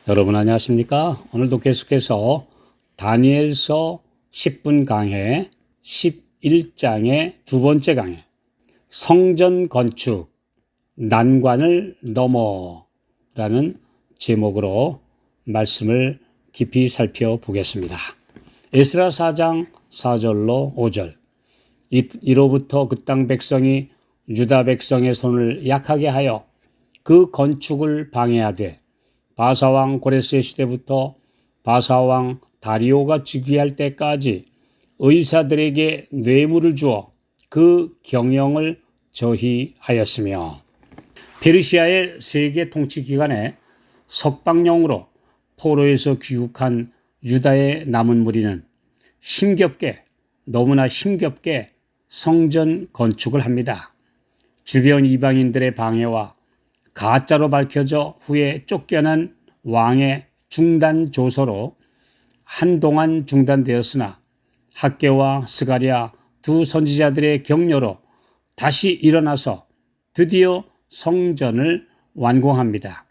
여러분 안녕하십니까? 오늘도 계속해서 다니엘서 10분 강해 11장의 두 번째 강해 성전 건축 난관을 넘어라는 제목으로 말씀을 깊이 살펴보겠습니다. 에스라 4장 4절로 5절 이로부터 그 땅 백성이 유다 백성의 손을 약하게 하여 그 건축을 방해하되 바사왕 고레스의 시대부터 바사왕 다리오가 즉위할 때까지 의사들에게 뇌물을 주어 그 경영을 저희하였으며 페르시아의 세계 통치 기간에 석방령으로 포로에서 귀국한 유다의 남은 무리는 너무나 힘겹게 성전 건축을 합니다. 주변 이방인들의 방해와 가짜로 밝혀져 후에 쫓겨난 왕의 중단 조서로 한동안 중단되었으나 학개와 스가랴 두 선지자들의 격려로 다시 일어나서 드디어 성전을 완공합니다.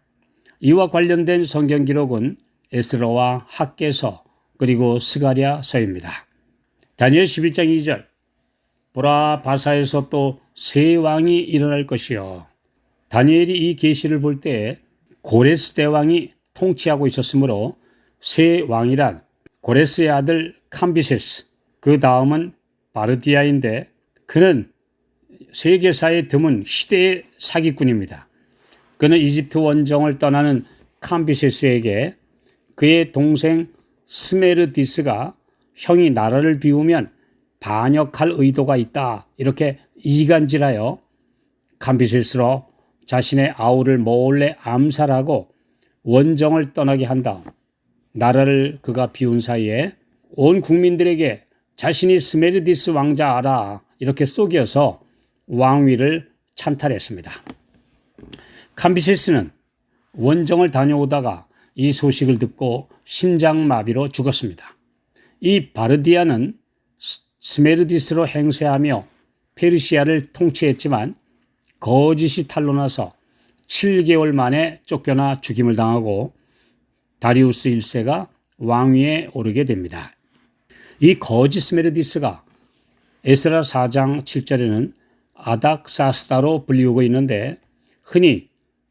이와 관련된 성경 기록은 에스라와 학개서 그리고 스가랴서입니다. 다니엘 11장 2절 보라 바사에서 또 새 왕이 일어날 것이요. 다니엘이 이 계시를 볼 때 고레스 대왕이 통치하고 있었으므로 새 왕이란 고레스의 아들 캄비세스, 그 다음은 바르디아인데 그는 세계사에 드문 시대의 사기꾼입니다. 그는 이집트 원정을 떠나는 캄비세스에게 그의 동생 스메르디스가 형이 나라를 비우면 반역할 의도가 있다 이렇게 이간질하여 캄비세스로 자신의 아우를 몰래 암살하고 원정을 떠나게 한 다음 나라를 그가 비운 사이에 온 국민들에게 자신이 스메르디스 왕자 알아 이렇게 속여서 왕위를 찬탈했습니다. 캄비세스는 원정을 다녀오다가 이 소식을 듣고 심장마비로 죽었습니다. 이 바르디아는 스메르디스로 행세하며 페르시아를 통치했지만 거짓이 탄로나서 7개월 만에 쫓겨나 죽임을 당하고 다리우스 1세가 왕위에 오르게 됩니다. 이 거짓 스메르디스가 에스라 4장 7절에는 아닥사스다로 불리우고 있는데 흔히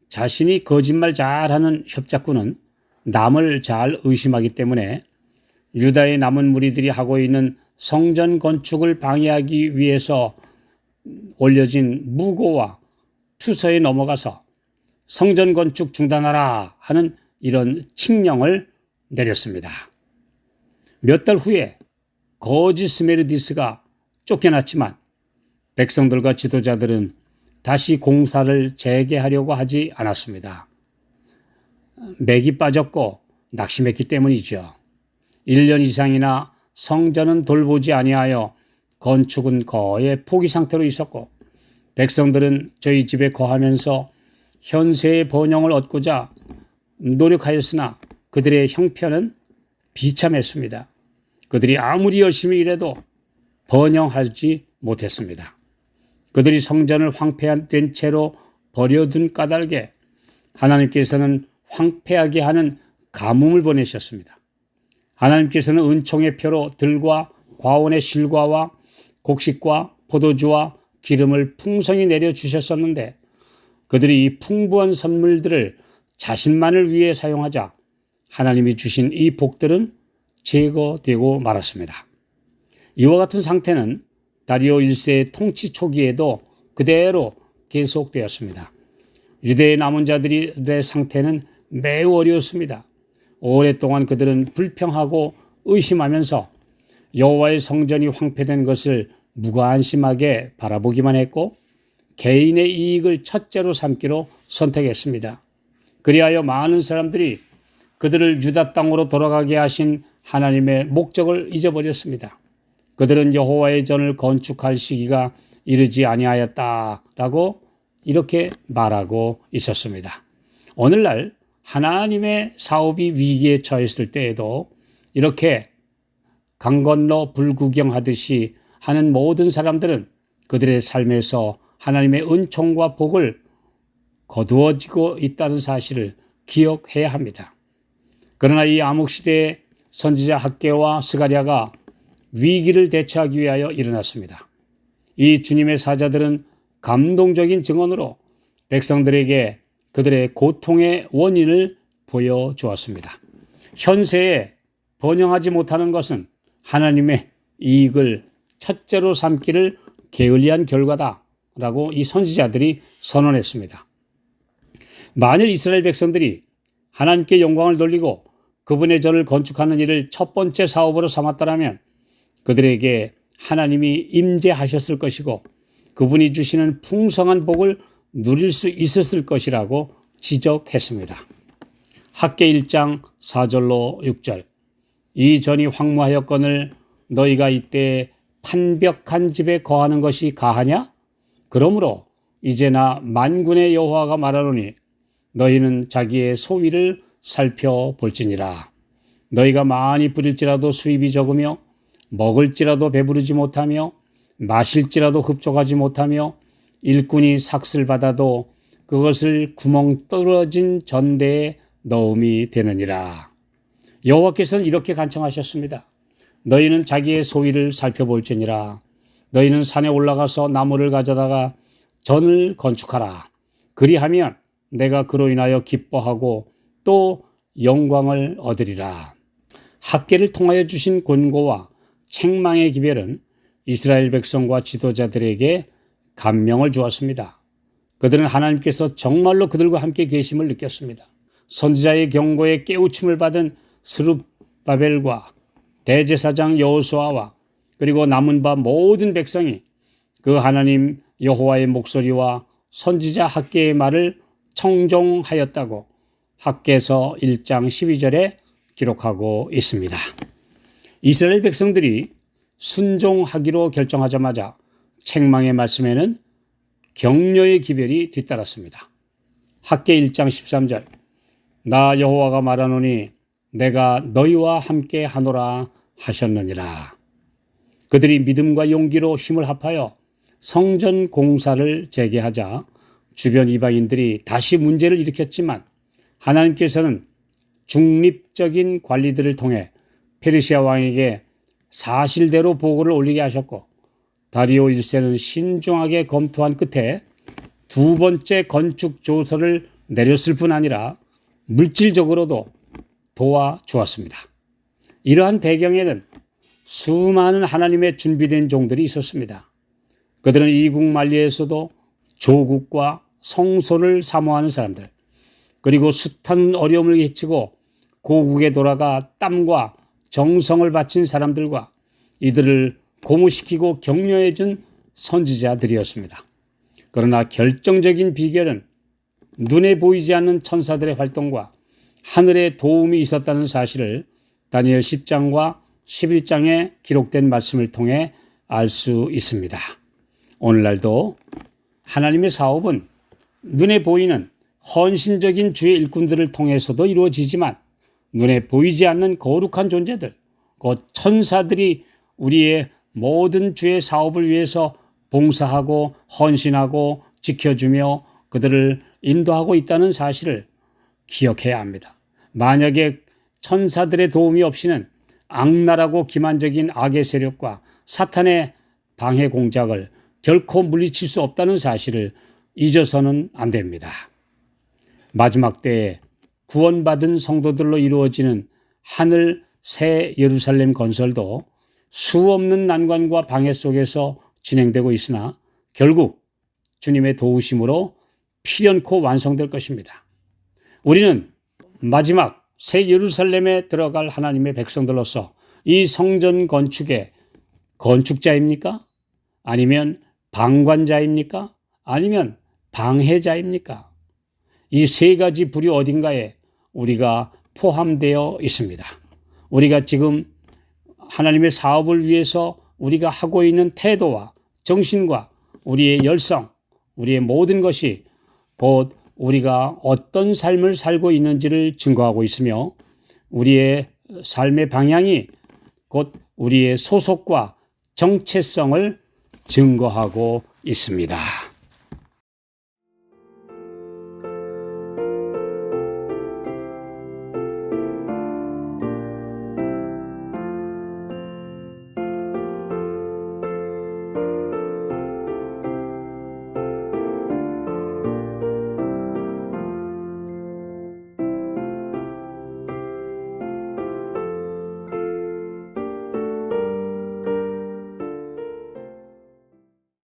자신이 거짓말 잘하는 협작꾼은 남을 잘 의심하기 때문에 유다의 남은 무리들이 하고 있는 성전 건축을 방해하기 위해서 올려진 무고와 투서에 넘어가서 성전 건축 중단하라 하는 이런 칙령을 내렸습니다. 몇 달 후에 거짓 스메르디스가 쫓겨났지만 백성들과 지도자들은 다시 공사를 재개하려고 하지 않았습니다. 맥이 빠졌고 낙심했기 때문이죠. 1년 이상이나 성전은 돌보지 아니하여 건축은 거의 포기 상태로 있었고 백성들은 저희 집에 거하면서 현세의 번영을 얻고자 노력하였으나 그들의 형편은 비참했습니다. 그들이 아무리 열심히 일해도 번영하지 못했습니다. 그들이 성전을 황폐된 채로 버려둔 까닭에 하나님께서는 황폐하게 하는 가뭄을 보내셨습니다. 하나님께서는 은총의 표로 들과 과원의 실과와 곡식과 포도주와 기름을 풍성히 내려주셨었는데 그들이 이 풍부한 선물들을 자신만을 위해 사용하자 하나님이 주신 이 복들은 제거되고 말았습니다. 이와 같은 상태는 다리오 1세의 통치 초기에도 그대로 계속되었습니다. 유대의 남은 자들의 상태는 매우 어려웠습니다. 오랫동안 그들은 불평하고 의심하면서 여호와의 성전이 황폐된 것을 무관심하게 바라보기만 했고 개인의 이익을 첫째로 삼기로 선택했습니다. 그리하여 많은 사람들이 그들을 유다 땅으로 돌아가게 하신 하나님의 목적을 잊어버렸습니다. 그들은 여호와의 전을 건축할 시기가 이르지 아니하였다라고 이렇게 말하고 있었습니다. 오늘날 하나님의 사업이 위기에 처했을 때에도 이렇게 강 건너 불구경하듯이 하는 모든 사람들은 그들의 삶에서 하나님의 은총과 복을 거두어지고 있다는 사실을 기억해야 합니다. 그러나 이 암흑시대의 선지자 학개와 스가랴가 위기를 대처하기 위하여 일어났습니다. 이 주님의 사자들은 감동적인 증언으로 백성들에게 그들의 고통의 원인을 보여주었습니다. 현세에 번영하지 못하는 것은 하나님의 이익을 첫째로 삼기를 게을리한 결과다라고 이 선지자들이 선언했습니다. 만일 이스라엘 백성들이 하나님께 영광을 돌리고 그분의 전을 건축하는 일을 첫 번째 사업으로 삼았더라면 그들에게 하나님이 임재하셨을 것이고 그분이 주시는 풍성한 복을 누릴 수 있었을 것이라고 지적했습니다. 학개 1장 4절로 6절 이 전이 황무하였거늘 너희가 이때 판벽한 집에 거하는 것이 가하냐? 그러므로 이제 나 만군의 여호와가 말하노니 너희는 자기의 소위를 살펴볼지니라. 너희가 많이 뿌릴지라도 수입이 적으며 먹을지라도 배부르지 못하며 마실지라도 흡족하지 못하며 일꾼이 삭슬 받아도 그것을 구멍 뚫어진 전대에 넣음이 되느니라. 여호와께서는 이렇게 간청하셨습니다. 너희는 자기의 소위를 살펴볼지니라. 너희는 산에 올라가서 나무를 가져다가 전을 건축하라. 그리하면 내가 그로 인하여 기뻐하고 또 영광을 얻으리라. 학개를 통하여 주신 권고와 책망의 기별은 이스라엘 백성과 지도자들에게 감명을 주었습니다. 그들은 하나님께서 정말로 그들과 함께 계심을 느꼈습니다. 선지자의 경고에 깨우침을 받은 스룹바벨과 대제사장 여호수아와 그리고 남은 바 모든 백성이 그 하나님 여호와의 목소리와 선지자 학개의 말을 청종하였다고 학개서 1장 12절에 기록하고 있습니다. 이스라엘 백성들이 순종하기로 결정하자마자 책망의 말씀에는 격려의 기별이 뒤따랐습니다. 학개 1장 13절 나 여호와가 말하노니 내가 너희와 함께 하노라 하셨느니라. 그들이 믿음과 용기로 힘을 합하여 성전 공사를 재개하자 주변 이방인들이 다시 문제를 일으켰지만 하나님께서는 중립적인 관리들을 통해 페르시아 왕에게 사실대로 보고를 올리게 하셨고 다리오 1세는 신중하게 검토한 끝에 두 번째 건축 조서를 내렸을 뿐 아니라 물질적으로도 도와주었습니다. 이러한 배경에는 수많은 하나님의 준비된 종들이 있었습니다. 그들은 이국 만리에서도 조국과 성소를 사모하는 사람들, 그리고 숱한 어려움을 헤치고 고국에 돌아가 땀과 정성을 바친 사람들과 이들을 고무시키고 격려해 준 선지자들이었습니다. 그러나 결정적인 비결은 눈에 보이지 않는 천사들의 활동과 하늘의 도움이 있었다는 사실을 다니엘 10장과 11장에 기록된 말씀을 통해 알 수 있습니다. 오늘날도 하나님의 사업은 눈에 보이는 헌신적인 주의 일꾼들을 통해서도 이루어지지만 눈에 보이지 않는 거룩한 존재들, 곧 천사들이 우리의 모든 주의 사업을 위해서 봉사하고 헌신하고 지켜주며 그들을 인도하고 있다는 사실을 기억해야 합니다. 만약에 천사들의 도움이 없이는 악랄하고 기만적인 악의 세력과 사탄의 방해 공작을 결코 물리칠 수 없다는 사실을 잊어서는 안 됩니다. 마지막 때에 구원받은 성도들로 이루어지는 하늘 새 예루살렘 건설도 수없는 난관과 방해 속에서 진행되고 있으나 결국 주님의 도우심으로 필연코 완성될 것입니다. 우리는 마지막 새 예루살렘에 들어갈 하나님의 백성들로서 이 성전 건축의 건축자입니까? 아니면 방관자입니까? 아니면 방해자입니까? 이 세 가지 부류 어딘가에 우리가 포함되어 있습니다. 우리가 지금 하나님의 사업을 위해서 우리가 하고 있는 태도와 정신과 우리의 열성, 우리의 모든 것이 곧 우리가 어떤 삶을 살고 있는지를 증거하고 있으며 우리의 삶의 방향이 곧 우리의 소속과 정체성을 증거하고 있습니다.